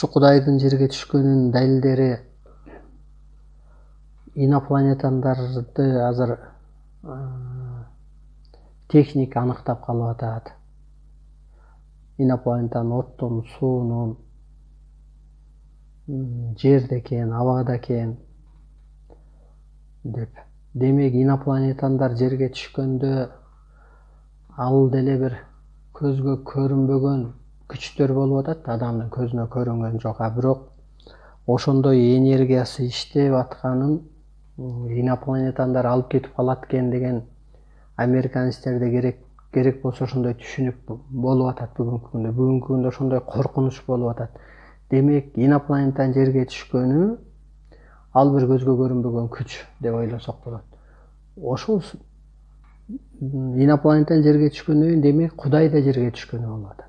Ушу Кудайдын жерге түшкөнүнүн далилдери инопланетандарды азыр техника аныктап калып атат. Инопланетанын оттун, суунун, жерде экен, абада экен деп. Демек инопланетандар жерге түшкөндө ал деле бир көзгө көрүнбөгөн күчтөр болуп атат, адамдын көзүнө көрүнгөн жок, бирок ошондой энергиясы иштеп атканын инопланетандар алып кетип калат экен деген американецтерде керек болсо ошондой түшүнүк болуп атат бүгүнкү күндө. Бүгүнкү күндө ошондой коркунуч болуп атат. Демек инопланетан жерге түшкөнү ал бир көзгө көрүнбөгөн күч деп ойлосок болот. Ошол инопланетан жерге түшкөндөн кийин демек Кудай да жерге түшкөнү болуп атат.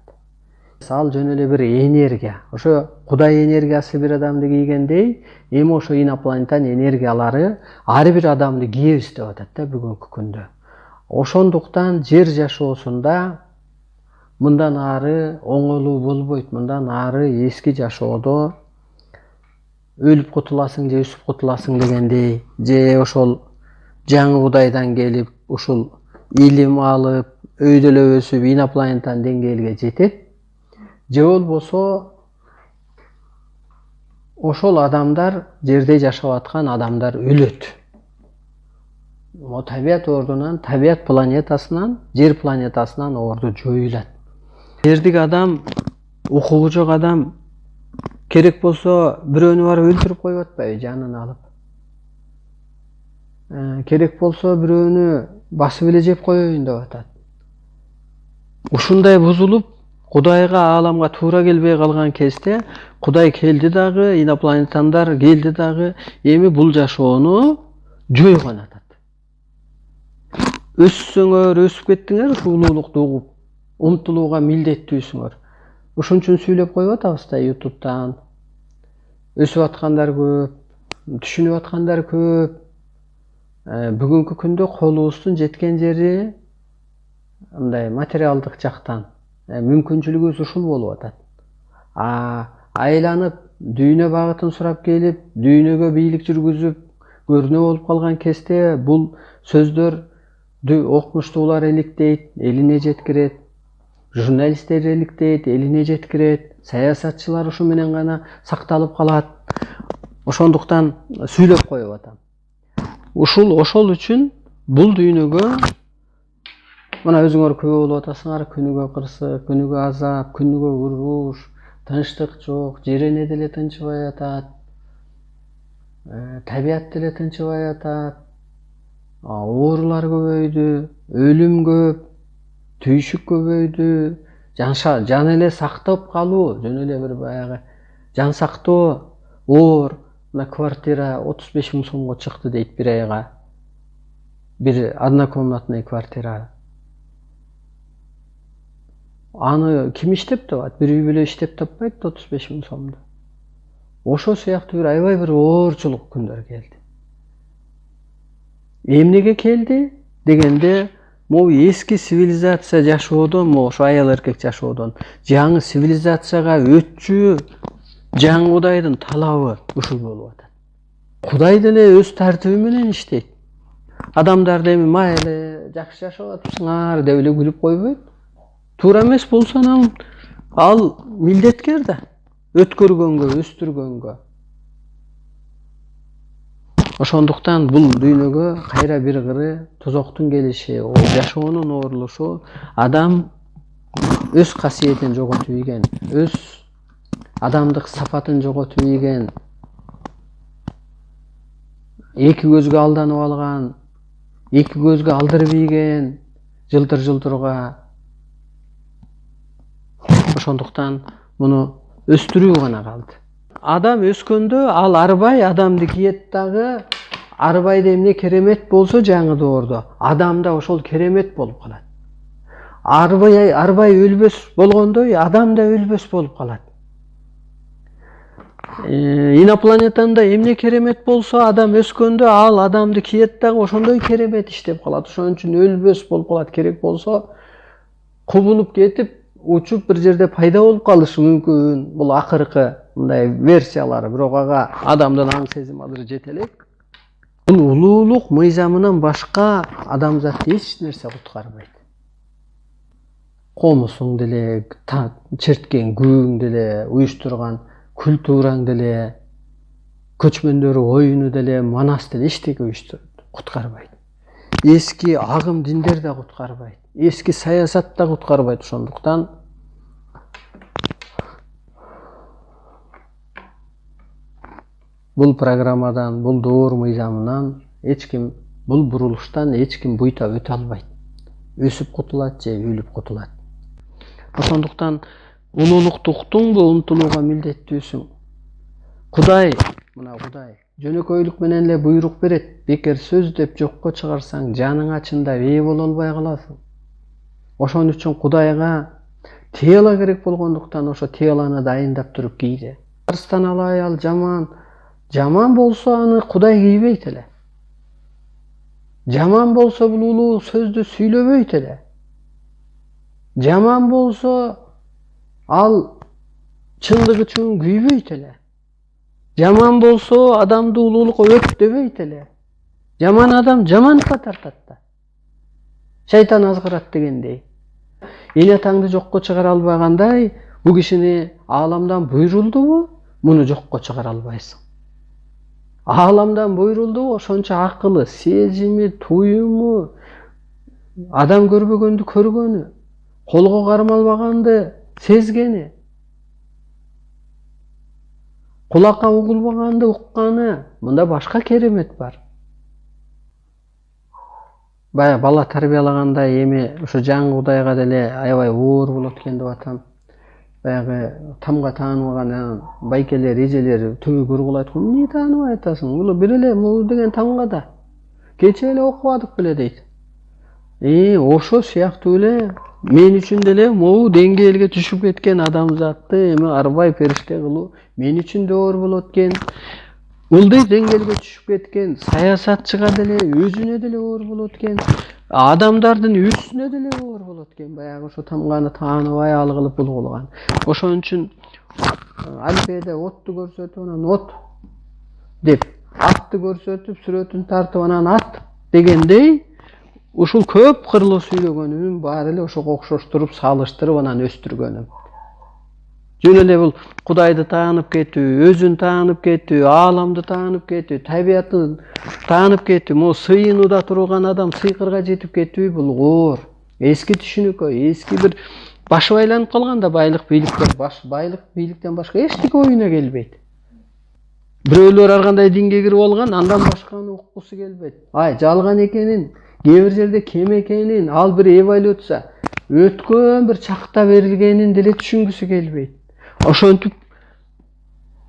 Ал жөн эле бир энергия. Ошо Кудай энергиясы бир адамды кийгендей, эми ошо инопланетан энергиялары ар бир адамды кийебиз деп атат да бүгүнкү күндө. Ошондуктан жер жашоосунда мындан ары оңолуу болбойт. Мындан ары эски жашоодо өлүп кутуласың же өсүп кутуласың дегендей, же ошол жаңы Кудайдан келип ушул илим алып, өйдөлөп өсүп инопланетан деңгээлге жетет. Же болбосо ошол адамдар, жерде жашап аткан адамдар өлөт. Табият ордунан, табият планетасынан, жер планетасынан орду жоюлат. Жердик адам, укугу жок адам керек болсо бирөөнү барып өлтүрүп коюп атпайбы, жанын алып. Керек болсо бирөөнү басып эле жеп коеюн деп атат. Ушундай бузулуп, Кудайга, ааламга туура келбей калган кезде Кудай келди дагы, инопланетандар келди дагы, эми бул жашоону жойгон атат. Өссөңөр, өсүп кеттиңер, ушу улуулукту угуп, умтулууга милдеттүүсүңөр. Ушун үчүн сүйлөп коюп атабыз да YouTube'дан. Өсүп аткандар көп, түшүнүп аткандар көп. Бүгүнкү күндө колубуздун жеткен жери мындай материалдык жактан мүмкүнчүлүгүбүз ушул болуп атат. Айланып дүйнө багытын сурап келип, дүйнөгө бийлик жүргүзүп, көрүнө болуп калган кезде бул сөздөрдү окумуштуулар иликтейт, элине жеткирет. Журналисттер иликтейт, элине жеткирет. Саясатчылар ушу менен гана сакталып калат. Ошондуктан сүйлөп коюп атам. Ошол үчүн бул дүйнөгө мына өзүңөр күбө болуп атасыңар, күнүгө кырсык, күнүгө азап, күнүгө ургуш, тынчтык жок, жер эне деле тынчыбай атат, табият деле тынчыбай атат, оорулар көбөйдү, өлүм көп, түйшүк көбөйдү, жан эле сактап калуу, жөн эле бир баягы жан сактоо оор, мына квартира 35 000 сомго чыкты дейт бир айга. Бир однокомнатный квартира. Аны ким иштеп табат? Бир үй бүлө иштеп таппайт 35 000 сомду. Ошо сыяктуу бир аябай бир оорчулук күндөр келди. Эмнеге келди дегенде, могу эски цивилизация жашоодон, могу ошо аял эркек жашоодон жаңы цивилизацияга өтчү жаңы Кудайдын талабы ушул болуп атат. Кудай деле өз тартиби менен иштейт. Адамдарды эми майлы, жакшы жашап атыпсыңар деп эле күлүп койбойт. Туура эмес болсо ал милдеткер да, өткөргөнгө, өстүргөнгө. Ошондуктан бул дүйнөгө кайра бир кыры тозоктун келиши, жашоонун оорулушу, адам өз касиетин жоготуп ийген, өз адамдык сапатын жоготуп ийген, эки көзгө алданып алган, эки көзгө алдырып ийген, жылтыр-жылтырга. Ошондуктан муну өстүрүү гана калды. Адам өскөндө ал арбай адамды кийет дагы, арбайда эмне керемет болсо жаңы доордо, адамда ошол керемет болуп калат. Арбай өлбөс болгондой, адам да өлбөс болуп калат. Инопланетанда эмне керемет болсо, адам өскөндө ал адамды кийет дагы ошондой керемет иштеп калат. Ошон үчүн өлбөс болуп калат. Керек болсо кубулуп кетип, учуп бир жерде пайда болуп калышы мүмкүн. Бул акыркы мындай версиялары, бирок ага адамдын аң сезим алыры жете элек. Бул улуулук мыйзамынан башка адамзатты эч нерсе куткарбайт. Комусуң деле, черткен күбүң деле, уюштурган культураң деле, көчмөндөр оюну деле, манас деле эчтеке куткарбайт. Эски агым диндер да куткарбайт. Эски саясат да куткарбайт. Ошондуктан бул программадан, бул доор мыйзамынан эч ким, бул бурулуштан эч ким буйта өтө албайт. Өсүп кутулат же өлүп кутулат. Ошондуктан улуулукту уктуңбу, умтулууга милдеттүүсүң. Кудай, мына Кудай жөнөкөйлүк менен эле буйрук берет. Бекер сөз деп жокко чыгарсаң, жаныңа чындап ээ боло албай каласың. Ошон үчүн Кудайга тела керек болгондуктан ошо теланы дайындап туруп кийди. Арстан ала аял жаман. Жаман болсо аны Кудай кийбейт эле. Жаман болсо бул улуу сөздү сүйлөбөйт эле. Жаман болсо ал чындык үчүн күйбөйт эле. Жаман болсо адамды улуулукка өктөбөйт эле. Жаман адам жаманга тартат да. Шайтан азгырат дегендей. Эне атаңды жокко чыгара албагандай, бул кишини ааламдан буйрулдубу, муну жокко чыгара албайсың. Ааламдан буйрулдубу, ошончо акылы, сезими, туюму, адам көрбөгөндү көргөнү, колго кармалбаганды сезгени, кулакка угулбаганды укканы, мында башка керемет бар. Баягы бала тарбиялаганда эми ошо жаңы Кудайга деле аябай оор болот экен деп атам. Баягы тамга тааныбаган байкелер, эжелер түбү көргүл айткан, эмне тааныбай атасың? Бул бир эле могу деген тамга да. Кече эле окубадык беле дейт. Ошо сыяктуу эле мен үчүн деле могу деңгээлге түшүп кеткен адамзатты эми арбай периште кылуу мен үчүн да оор болот экен. Ылдый деңгээлге түшүп кеткен саясатчыга деле өзүнө деле оор болот экен. Адамдардын үстүнө деле оор болот экен. Баягы ошо тамганы тааныбай ал кылып бул кылган. Ошон үчүн алфеде отту көрсөтүп анан от деп, атты көрсөтүп сүрөтүн тартып анан ат дегендей, ушул көп кырлуу сүйлөгөнүмүн баары эле ошого окшоштуруп, салыштырып анан өстүргөнүм. Жөн эле бул Кудайды таанып кетүү, өзүн таанып кетүү, ааламды таанып кетүү, табиятты таанып кетүү, могу сыйынууда турган адам сыйкырга жетип кетүү, бул оор. Эски түшүнүккө, эски бир башы байланып калган да байлык бийликтен башка эчтеке оюна келбейт. Бирөөлөр ар кандай динге кирип алган, андан башканы уккусу келбейт. Жалган экенин, кээ бир жерде кем экенин, ал бир эволюция, өткөн бир чакта берилгенин деле түшүнгүсү келбейт. Ошентип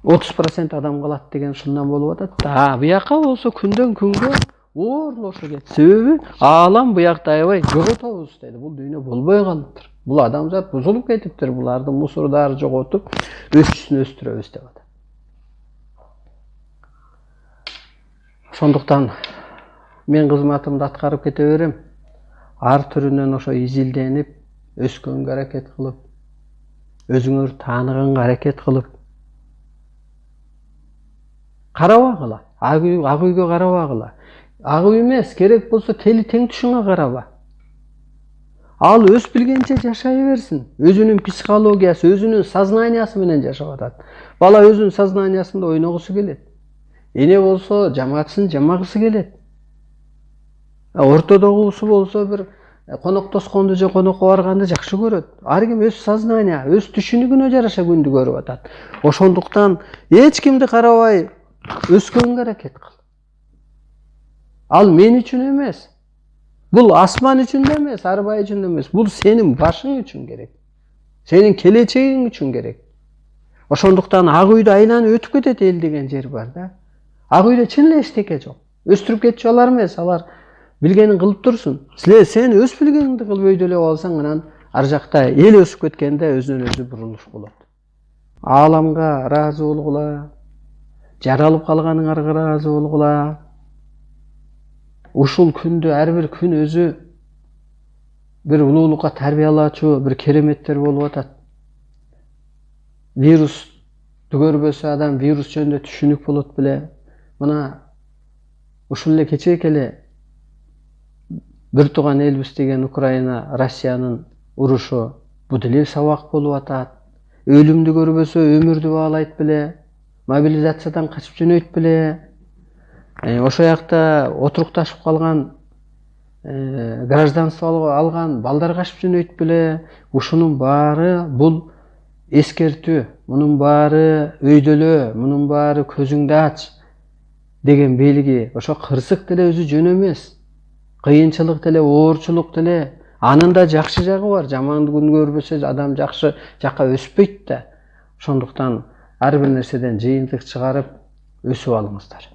30% адам калат деген ушундан болуп атат. Буякка болсо күндөн күнгө оорлошу кетти. Себеби аалам буякта аябай жоготобуз дейт. Бул дүйнө болбой калыптыр. Бул адамзат бузулуп кетиптир. Буларды мусордары жоготуп, өсүшүн өстүрөбүз деп атат. Ошондуктан мен кызматымды аткарып кете берем. Ар түрүнөн ошо изилденип, өскөнгө аракет кылып, өзүңөр тааныганга аракет кылып, карабагыла, ак үйгө карабагыла. Ак үй эмес, керек болсо тели тең түшүңө караба. Ал өз билгенче жашай берсин. Өзүнүн психологиясы, өзүнүн сознаниясы менен жашап атат. Бала өзүнүн сознаниясында ойногусу келет. Эне болсо жамаатсын жамагысы келет. Ортодогусу болсо бир коноктосконду же конокко барганды жакшы көрөт. Ар ким өз сознания, өз түшүнүгүнө жараша күндү көрүп атат. Ошондуктан эч кимди карабай өскөнгө аракет кыл. Ал мен үчүн эмес. Бул асман үчүн да эмес, арбай үчүн да эмес. Бул сенин башың үчүн керек. Сенин келечегиң үчүн керек. Ошондуктан ак үйдү айланып өтүп кетет эл деген жер бар да. Ак үйдө чын эле эчтеке жок. Өстүрүп кетчү алар эмес, алар билгенин кылып турсун. Сен өз билгениңди кылып өйдөлөп алсаң, анан ар жакта эл өсүп кеткенде өзүнөн өзү бурулуш болот. Ааламга ыраазы болгула, жаралып калганыңарга ыраазы болгула. Ушул күндү ар бир күн өзү бир улуулукка тарбиялаачу бир кереметтер болуп атат. Вирус көрбөсө адам вирус жөнүндө түшүнүк болот беле. Мына ушул эле кечээки эле бир тууган элбиз деген Украина Россиянын урушу бу деле сабак болуп атат. Өлүмдү көрбөсө өмүрдү баалайт беле. Мобилизациядан качып жөнөйт беле. Ошо жакта отурукташып калган гражданство алган балдар качып жөнөйт беле. Ушунун баары бул эскертүү, мунун баары өйдөлөө, мунун баары көзүңдү ач деген белги. Ошо кырсык деле өзү жөн эмес. Кыйынчылык деле, оорчулук деле. Анын да жакшы жагы бар. Жаман күн көрбөсө адам жакшы жакка өспөйт да. Ошондуктан ар бир нерседен жыйынтык чыгарып өсүп алыңыздар.